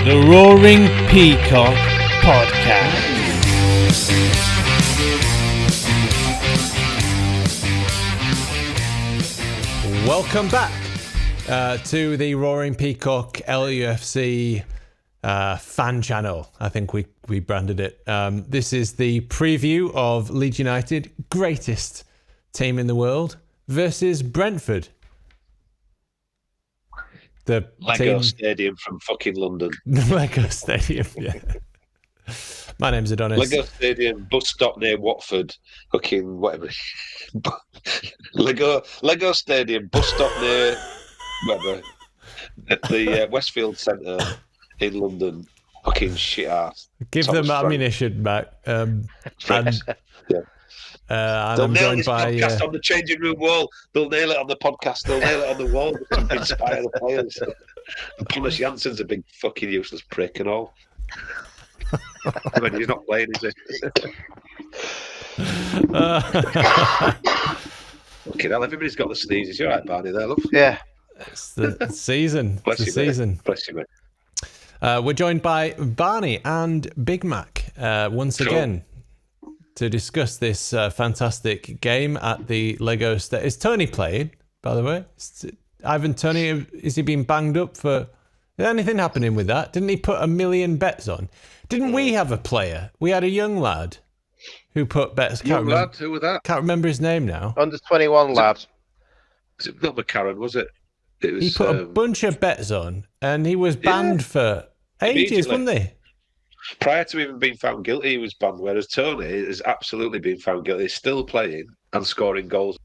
The Roaring Peacock Podcast. Welcome back to the Roaring Peacock LUFC fan channel. I think we branded it. This is the preview of Leeds United, greatest team in the world, versus Brentford. The Lego Stadium from fucking London. Lego Stadium, yeah. My name's Adonis. Lego Stadium, bus stop near Watford. Fucking whatever. Lego Stadium, bus stop near whatever. At the Westfield Centre in London. Fucking shit ass. Give Thomas them Frank. ammunition back. And They'll I'm nail joined this by podcast on the changing room wall. They'll nail it on the podcast. They'll nail it on the wall to inspire the players. And Thomas Jansen's a big fucking useless prick and all. I mean, he's not playing, is he? Fucking hell, everybody's got the sneezes. You're right, Barney, there, love. Yeah. It's the season. Bless It's the you, mate. season. Bless you, mate. We're joined by Barney and Big Mac once again to discuss this fantastic game at the Lego Stadium. Is Toney playing, by the way? Ivan Toney, is he being banged up for... Is anything happening with that? Didn't he put 1 million bets on? Didn't we have a player? We had a young lad who put bets. Young lad? Who was that? Can't remember his name now. Under 21 lad. Was it not McCarran, was it? It was, He put a bunch of bets on and he was banned for ages, wasn't he? Prior to even being found guilty, he was banned, whereas Toney has absolutely been found guilty. He's still playing and scoring goals.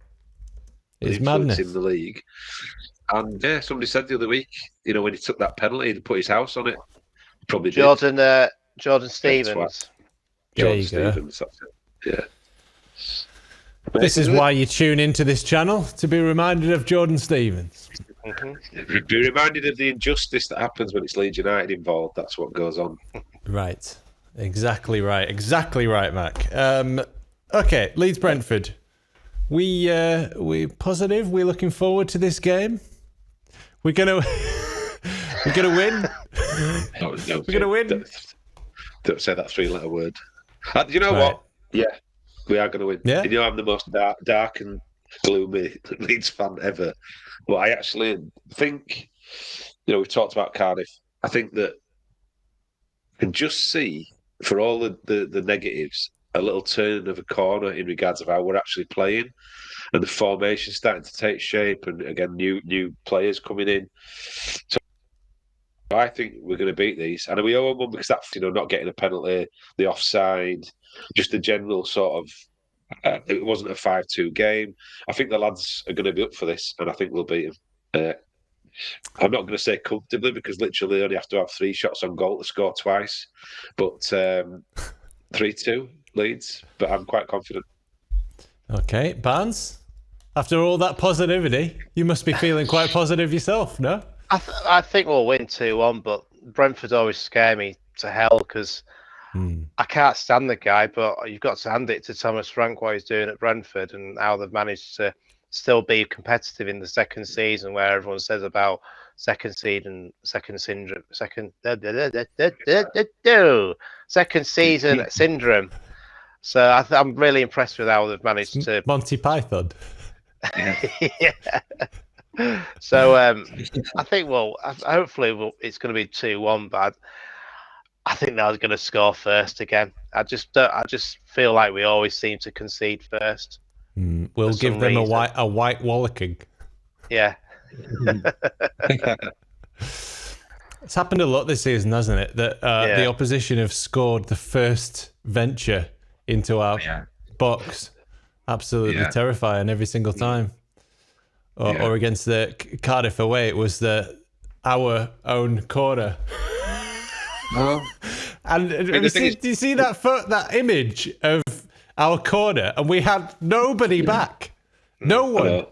It's madness. In the league. And yeah, somebody said the other week, you know, when he took that penalty, he'd put his house on it. Probably Jordan did. Stevens. There Jordan you go. Stevens, that's it. Yeah. This is why you tune into this channel, to be reminded of Jordan Stevens. Mm-hmm. Be reminded of the injustice that happens when it's Leeds United involved. That's what goes on. Right. Exactly right, Mac. Okay, Leeds Brentford. We positive. We're looking forward to this game. We're gonna win. No, We're gonna win. Don't say that 3-letter word. Do you know Right. what? Yeah, we are going to win. Yeah? You know, I'm the most dark and gloomy Leeds fan ever. But I actually think, you know, we've talked about Cardiff. I think that I can just see, for all the negatives, a little turn of a corner in regards of how we're actually playing, and the formation starting to take shape, and again, new players coming in. So I think we're going to beat these, and we owe them one because that's, you know, not getting a penalty, the offside, just the general sort of. It wasn't a 5-2 game. I think the lads are going to be up for this, and I think we'll beat them. I'm not going to say comfortably because literally they only have to have 3 shots on goal to score twice, but 3-2 Leeds. But I'm quite confident. Okay, Barnes. After all that positivity, you must be feeling quite positive yourself, no? I think we'll win 2-1, but Brentford always scare me to hell because I can't stand the guy, but you've got to hand it to Thomas Frank what he's doing at Brentford and how they've managed to still be competitive in the second season, where everyone says about second seed and second syndrome, second season syndrome. So I'm really impressed with how they've managed to Monty Python. yeah. So I think hopefully it's going to be 2-1, but I think they're going to score first again. I just feel like we always seem to concede first. We'll give them a white wallacking. Yeah. It's happened a lot this season, hasn't it? That the opposition have scored the first venture into our box. Absolutely terrifying every single time. Or against the Cardiff away, it was our own corner. And do you see that image of our corner? And we had nobody back. No one.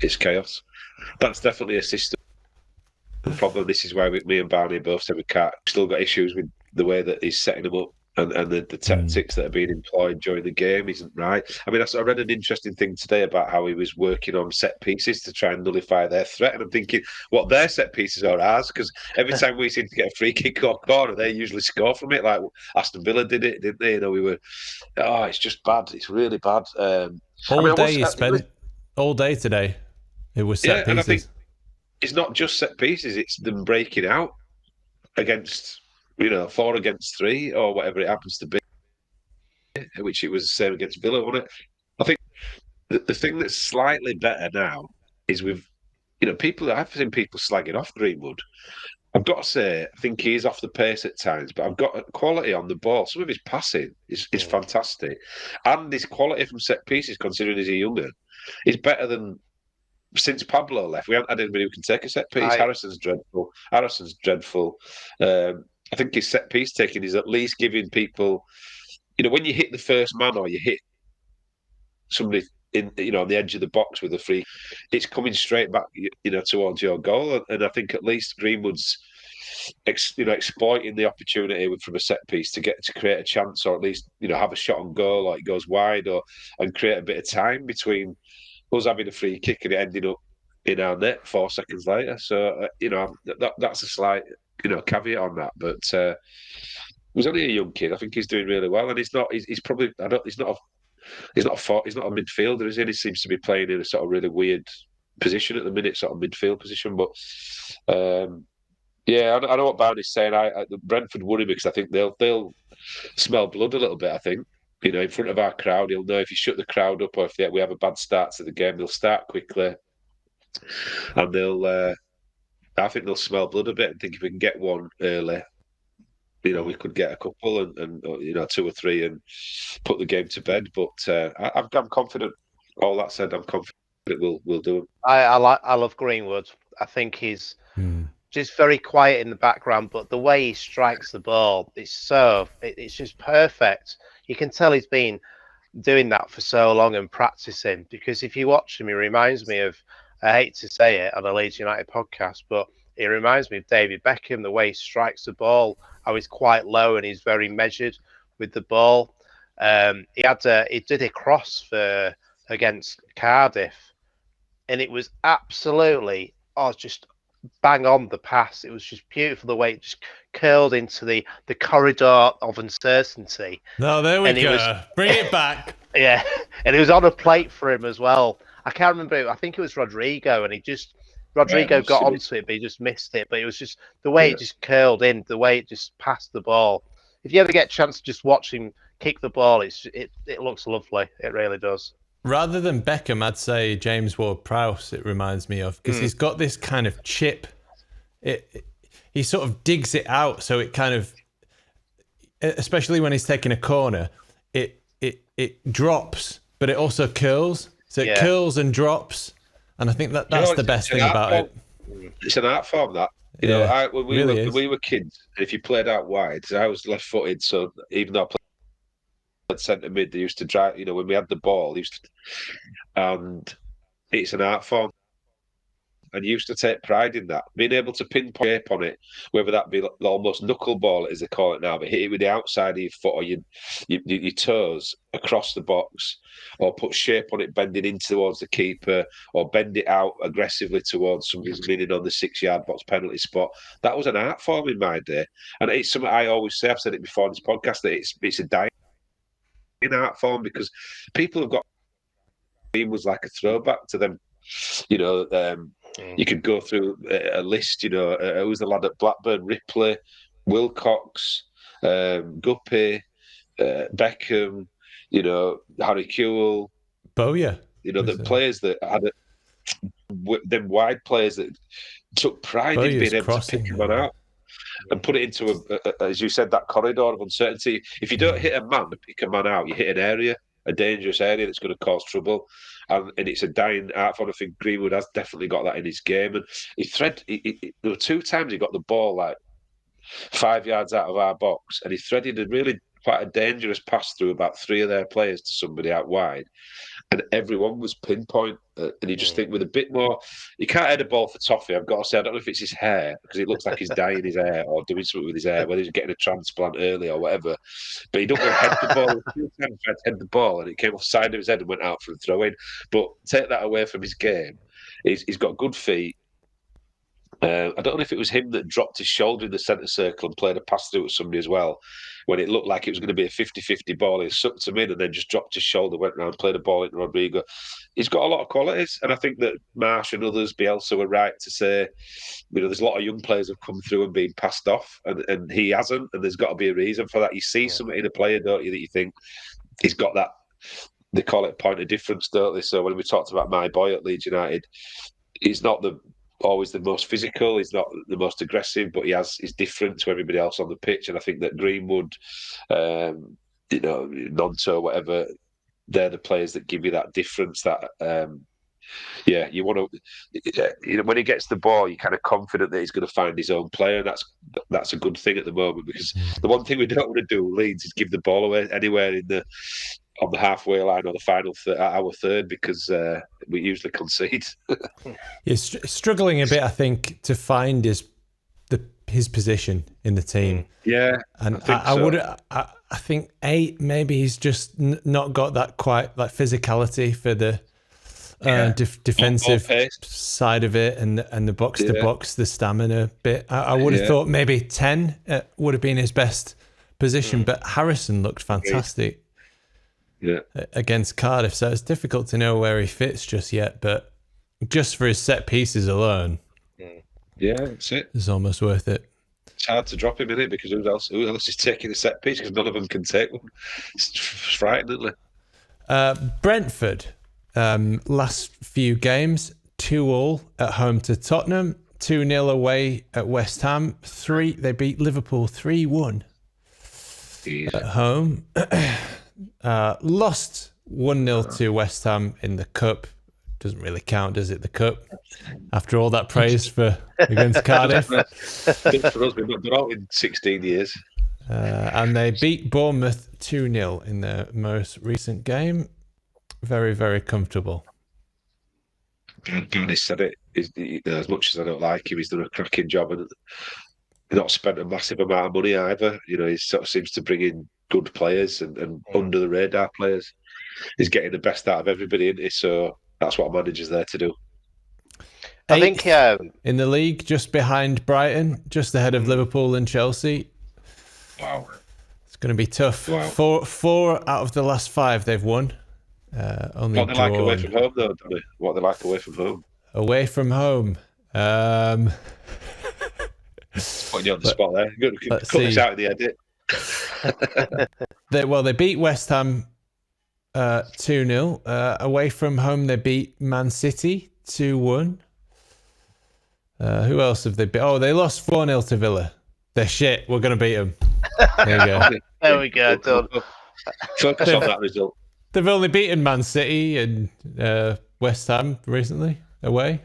It's chaos. That's definitely a system problem. This is why me and Barney both said we can't. Still got issues with the way that he's setting them up. and the tactics that are being employed during the game isn't right. I mean, I read an interesting thing today about how he was working on set pieces to try and nullify their threat, and I'm thinking, what their set pieces are ours? Because every time we seem to get a free kick or corner, they usually score from it. Like Aston Villa did it, didn't they? You know, we were. Oh, it's just bad. It's really bad. All day today. It was set pieces. And I think it's not just set pieces; it's them breaking out against, 4 against 3 or whatever it happens to be, which it was the same against Villa, wasn't it? I think the thing that's slightly better now is I've seen people slagging off Greenwood. I've got to say, I think he is off the pace at times, but I've got quality on the ball. Some of his passing is fantastic. And his quality from set pieces, considering he's a younger, is better than since Pablo left. We haven't had anybody who can take a set piece. Harrison's dreadful. I think his set piece taking is at least giving people, when you hit the first man or you hit somebody on the edge of the box with a free, it's coming straight back, towards your goal. And I think at least Greenwood's, exploiting the opportunity from a set piece to create a chance, or at least, have a shot on goal, or it goes wide, and create a bit of time between us having a free kick and it ending up in our net 4 seconds later. So, that's a slight, caveat on that. But he's only a young kid. I think he's doing really well, and he's not a midfielder, is he? He seems to be playing in a sort of really weird position at the minute, sort of midfield position. But I know what Barney's saying. Brentford worry me because I think they'll smell blood a little bit. I think, in front of our crowd, he'll know if you shut the crowd up or if we have a bad start to the game, they'll start quickly, and I think they'll smell blood a bit and think if we can get one early, we could get a couple and 2 or 3 and put the game to bed. But I'm confident. All that said, I'm confident we'll do it. I love Greenwood. I think he's just very quiet in the background, but the way he strikes the ball, it's just perfect. You can tell he's been doing that for so long and practicing, because if you watch him, he reminds me of, I hate to say it on a Leeds United podcast, but he reminds me of David Beckham, the way he strikes the ball, how he's quite low and he's very measured with the ball. He did a cross against Cardiff, and it was absolutely just bang on the pass. It was just beautiful the way it just curled into the corridor of uncertainty. No, there we go. Bring it back. Yeah, and it was on a plate for him as well. I can't remember. I think it was Rodrigo, and Rodrigo got onto it, but he just missed it. But it was just the way it just curled in, the way it just passed the ball. If you ever get a chance to just watch him kick the ball, it looks lovely. It really does. Rather than Beckham, I'd say James Ward-Prowse, it reminds me of, because he's got this kind of chip. He sort of digs it out, so it kind of, especially when he's taking a corner, it drops, but it also curls. So it curls and drops, and I think that's the best thing about it. It's an art form, that. When we were kids, if you played out wide, I was left-footed, so even though I played centre mid, they used to drive, when we had the ball, and it's an art form, and you used to take pride in that, being able to pinpoint shape on it, whether that be almost knuckleball, as they call it now, but hit it with the outside of your foot or your toes across the box, or put shape on it, bending in towards the keeper, or bend it out aggressively towards somebody's leaning on the 6-yard box penalty spot. That was an art form in my day, and it's something I always say. I've said it before in this podcast, that it's a dying art form, because people have got, it was like a throwback to them. You could go through a list. Who's the lad at Blackburn? Ripley, Wilcox, Guppy, Beckham. Harry Kewell. Bowyer. The players that had them wide players that took pride in being able to pick one out and put it into as you said, that corridor of uncertainty. If you don't hit a man to pick a man out, you hit an area, a dangerous area that's going to cause trouble. And it's a dying art form. I think Greenwood has definitely got that in his game. And there were 2 times he got the ball like 5 yards out of our box, and he threaded quite a dangerous pass through about 3 of their players to somebody out wide. and everyone was pinpoint. And you just think with a bit more, you can't head a ball for Toffee. I've got to say, I don't know if it's his hair because it looks like he's dyeing his hair or doing something with his hair, whether he's getting a transplant early or whatever. But he don't go head the ball. A few times tried to head the ball and it came off the side of his head and went out for a throw in. But take that away from his game. He's got good feet. I don't know if it was him that dropped his shoulder in the centre circle and played a pass through to somebody as well, when it looked like it was going to be a 50-50 ball. He sucked him in and then just dropped his shoulder, went around, played a ball into Rodrigo. He's got a lot of qualities, and I think that Marsh and others, Bielsa, were right to say, there's a lot of young players have come through and been passed off, and he hasn't, and there's got to be a reason for that. You see something in a player, don't you, that you think he's got that, they call it a point of difference, don't they? So when we talked about my boy at Leeds United, he's not always the most physical, he's not the most aggressive, but he's different to everybody else on the pitch. And I think that Greenwood, Nonto, whatever, they're the players that give you that difference. That you want to, when he gets the ball, you're kind of confident that he's going to find his own player. And that's a good thing at the moment, because the one thing we don't want to do, Leeds, is give the ball away anywhere on the halfway line or the final our third, because we usually concede. He's struggling a bit, I think, to find his position in the team. Yeah, and I think 8, maybe he's just not got that quite like physicality for the defensive side of it, and the box to box, the stamina bit. I would have thought maybe 10 would have been his best position, but Harrison looked fantastic. Yeah, against Cardiff, so it's difficult to know where he fits just yet, but just for his set pieces alone, that's it. It's almost worth it. It's hard to drop him in it, because who else is taking a set piece, because none of them can take one. It's frightening. Brentford, last few games, 2-2 at home to Tottenham, 2-0 away at West Ham, they beat Liverpool 3-1 at home. Lost 1-0 to West Ham in the Cup. Doesn't really count, does it, the Cup? After all that praise for against Cardiff. For us, we've not been out in 16 years. And they beat Bournemouth 2-0 in their most recent game. Very, very comfortable. Barney said it. As much as I don't like him, he's done a cracking job, and not spent a massive amount of money either. He sort of seems to bring in good players and under the radar players. He's getting the best out of everybody, isn't he? So that's what a manager's there to do. I think in the league, just behind Brighton, just ahead of Liverpool and Chelsea. Wow, it's going to be tough. Wow. Four out of the last 5 they've won. Only what they like away from home, though, don't they? What they like away from home. Away from home. Putting you on the spot there. Cut this out of the edit. They beat West Ham 2-0. Away from home, they beat Man City 2-1. Who else have they beat? Oh, they lost 4-0 to Villa. They're shit. We're going to beat them. There you go. There we go. Done. Focus on that result. They've only beaten Man City and West Ham recently away.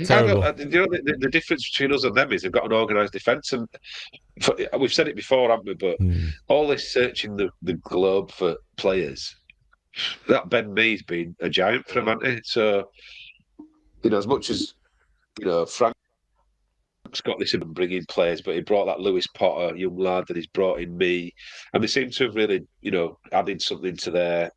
Terrible. The difference between us and them is they've got an organised defence, and we've said it before, haven't we? But all this searching the globe for players, that Ben Mee's been a giant for him, hasn't he? So, as much as Frank's got this in bringing players, but he brought that Lewis Potter, young lad, that he's brought in me, and they seem to have really, added something to their,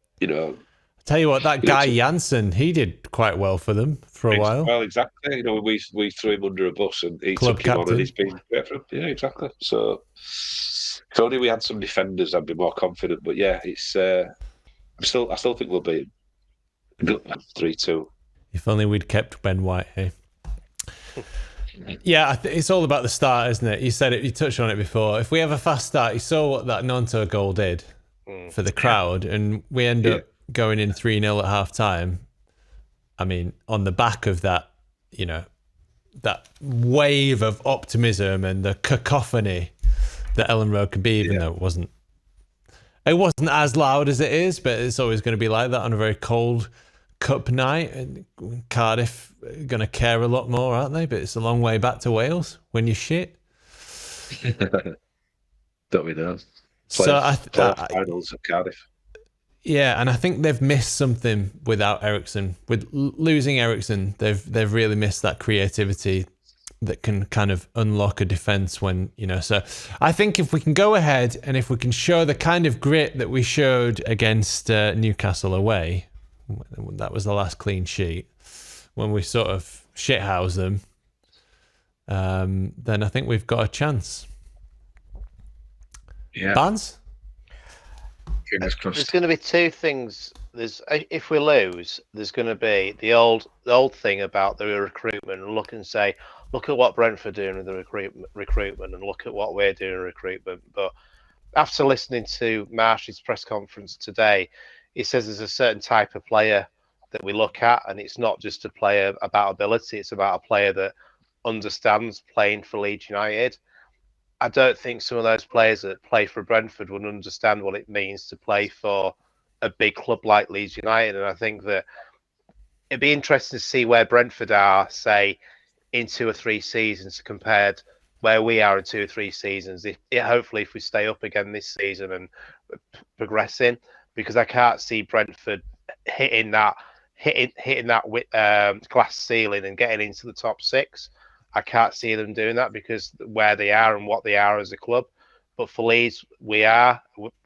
Tell you what, that guy Janssen, he did quite well for them for a while. Well, exactly. We threw him under a bus and he Club took him captain. on, and he's been great for him. Yeah, exactly. So if only we had some defenders, I'd be more confident. But yeah, it's I still think we'll beat 3-2. If only we'd kept Ben White, hey? Yeah, it's all about the start, isn't it? You said it. You touched on it before. If we have a fast start, you saw what that Nonto goal did for the crowd, and we end up going in 3-0 at half time. I mean, on the back of that, that wave of optimism and the cacophony that Ellen Road could be, even though it wasn't as loud as it is, but it's always going to be like that on a very cold Cup night. And Cardiff are going to care a lot more, aren't they? But it's a long way back to Wales when you're shit. Don't we know? So finals at Cardiff. Yeah, and I think they've missed something without Eriksen. With losing Eriksen, they've really missed that creativity that can kind of unlock a defense when, so I think if we can go ahead and if we can show the kind of grit that we showed against Newcastle away, that was the last clean sheet, when we sort of shithouse them, then I think we've got a chance. Yeah. Barnes? There's going to be two things. If we lose, there's going to be the old thing about the recruitment, and look at what Brentford are doing with the recruitment, and look at what we're doing in recruitment. But after listening to Marsh's press conference today, he says there's a certain type of player that we look at, and it's not just a player about ability; it's about a player that understands playing for Leeds United. I don't think some of those players that play for Brentford would understand what it means to play for a big club like Leeds United. And I think that it'd be interesting to see where Brentford are, say, in 2 or 3 seasons compared where we are in 2 or 3 seasons. Hopefully, if we stay up again this season and progressing, because I can't see Brentford hitting that glass ceiling and getting into the top 6. I can't see them doing that because where they are and what they are as a club. But for Leeds, we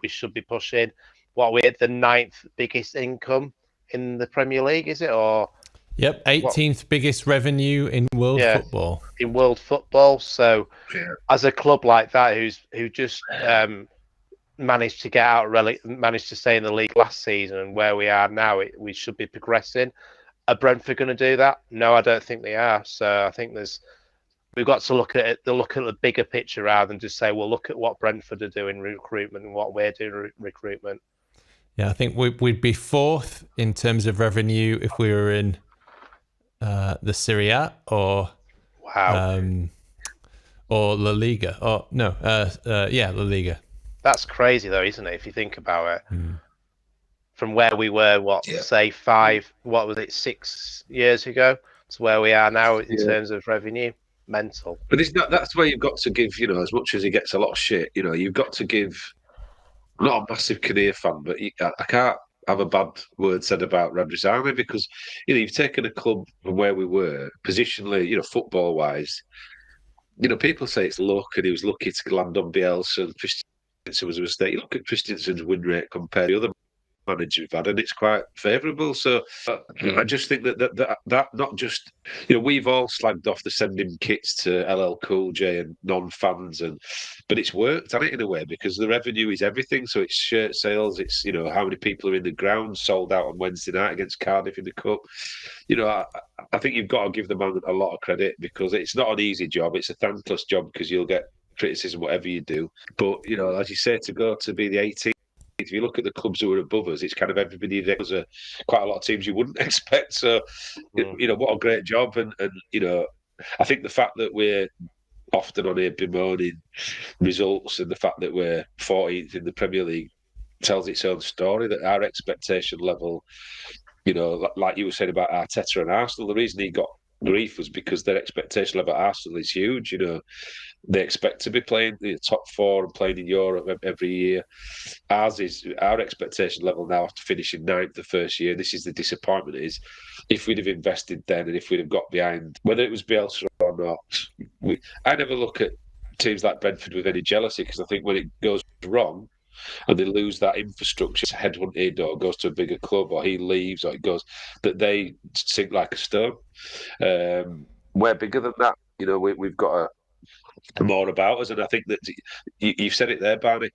should be pushing. What, we're the 9th biggest income in the Premier League, is it? Or yep, 18th biggest revenue in world football. In world football. So as a club like that, who just managed to get out, managed to stay in the league last season, and where we are now, we should be progressing. Are Brentford going to do that? No, I don't think they are. So I think we've got to look at the bigger picture rather than just say, well, look at what Brentford are doing recruitment and what we're doing recruitment. Yeah, I think we'd be 4th in terms of revenue if we were in the Serie A or La Liga. Or no, La Liga. That's crazy though, isn't it? If you think about it. From where we were, 6 years ago to where we are now in terms of revenue. Mental. But that's where you've got to give, as much as he gets a lot of shit, you've got to give. I'm not a massive Kinnear fan, but I can't have a bad word said about Radrizzani because, you've taken a club from where we were, positionally, football-wise. People say it's luck and he was lucky to land on Bielsa and Christensen was a mistake. You look at Christensen's win rate compared to other managers we've had, and it's quite favourable. So I just think that not just we've all slagged off the sending kits to LL Cool J and non-fans, but it's worked, hasn't it, in a way, because the revenue is everything. So it's shirt sales, it's how many people are in the ground, sold out on Wednesday night against Cardiff in the cup. I think you've got to give the man a lot of credit because it's not an easy job. It's a thankless job because you'll get criticism whatever you do. But as you say, to go to be the 18th. If you look at the clubs who are above us, it's kind of everybody. There's quite a lot of teams you wouldn't expect. So, what a great job. And I think the fact that we're often on here bemoaning results and the fact that we're 14th in the Premier League tells its own story, that our expectation level, like you were saying about Arteta and Arsenal, the reason he got grief was because their expectation level at Arsenal is huge. They expect to be playing the top 4 and playing in Europe every year. Our expectation level now after finishing 9th the first year. This is the disappointment: is if we'd have invested then and if we'd have got behind, whether it was Bielsa or not. I never look at teams like Brentford with any jealousy because I think when it goes wrong and they lose that infrastructure, headhunted or goes to a bigger club or he leaves or it goes, that they sink like a stone. We're bigger than that. We've got more about us, and I think that you've said it there, Barney.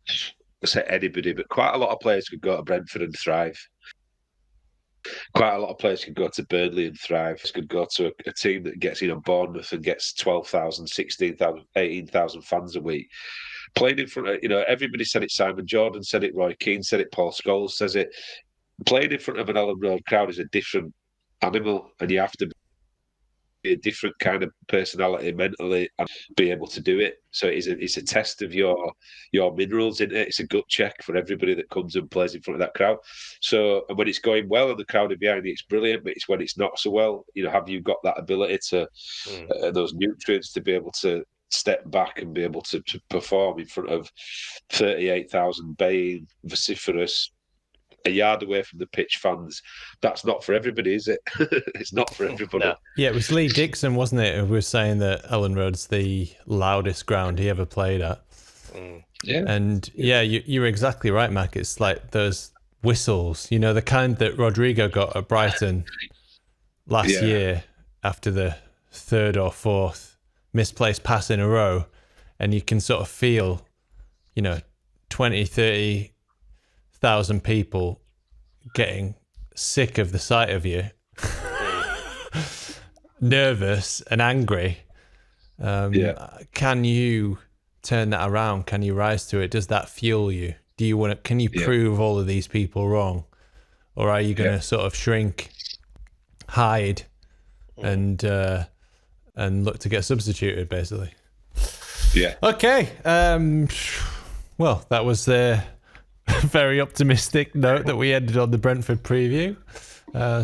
I say anybody, but quite a lot of players could go to Brentford and thrive. Quite a lot of players could go to Burnley and thrive. Could go to a team that gets in on Bournemouth and gets 12,000, 16,000, 18,000 fans a week. Playing in front of, everybody said it. Simon Jordan said it. Roy Keane said it. Paul Scholes says it. Playing in front of an Ellen Road crowd is a different animal, and you have to be a different kind of personality mentally and be able to do it. So it's a test of your minerals, isn't it? It's a gut check for everybody that comes and plays in front of that crowd. So and when it's going well and the crowd are behind you, it's brilliant. But it's when it's not so well, have you got that ability to those nutrients to be able to step back and be able to perform in front of 38,000 baying, vociferous, a yard away from the pitch fans. That's not for everybody, is it? It's not for everybody. No. Yeah, it was Lee Dixon, wasn't it, who was saying that Ellen Road's the loudest ground he ever played at. Yeah. And yeah, you're exactly right, Mac. It's like those whistles, you know, the kind that Rodrigo got at Brighton last year after the third or fourth misplaced pass in a row. And you can sort of feel, 20, 30,000 people getting sick of the sight of you, nervous and angry. Can you turn that around? Can you rise to it? Does that fuel you? Can you prove all of these people wrong? Or are you going to sort of shrink, hide, and look to get substituted, basically? Yeah. Okay. Well, that was the very optimistic note that we ended on the Brentford preview.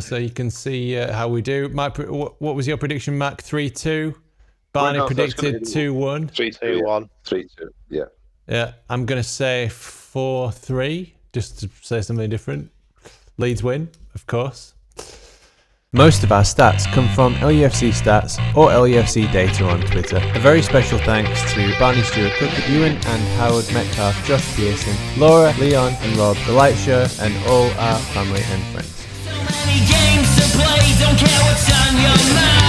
So you can see how we do. What was your prediction, Mac? 3-2. Barney predicted 2-1. 3-2. 3-2. Yeah. Yeah, I'm going to say 4-3, just to say something different. Leeds win, of course. Most of our stats come from LUFC Stats or LUFC Data on Twitter. A very special thanks to Barney, Stewart, Cook, Ewan and Howard Metcalf, Josh Pearson, Laura, Leon and Rob, The Light Show and all our family and friends. So many games to play, don't care what's on your mind.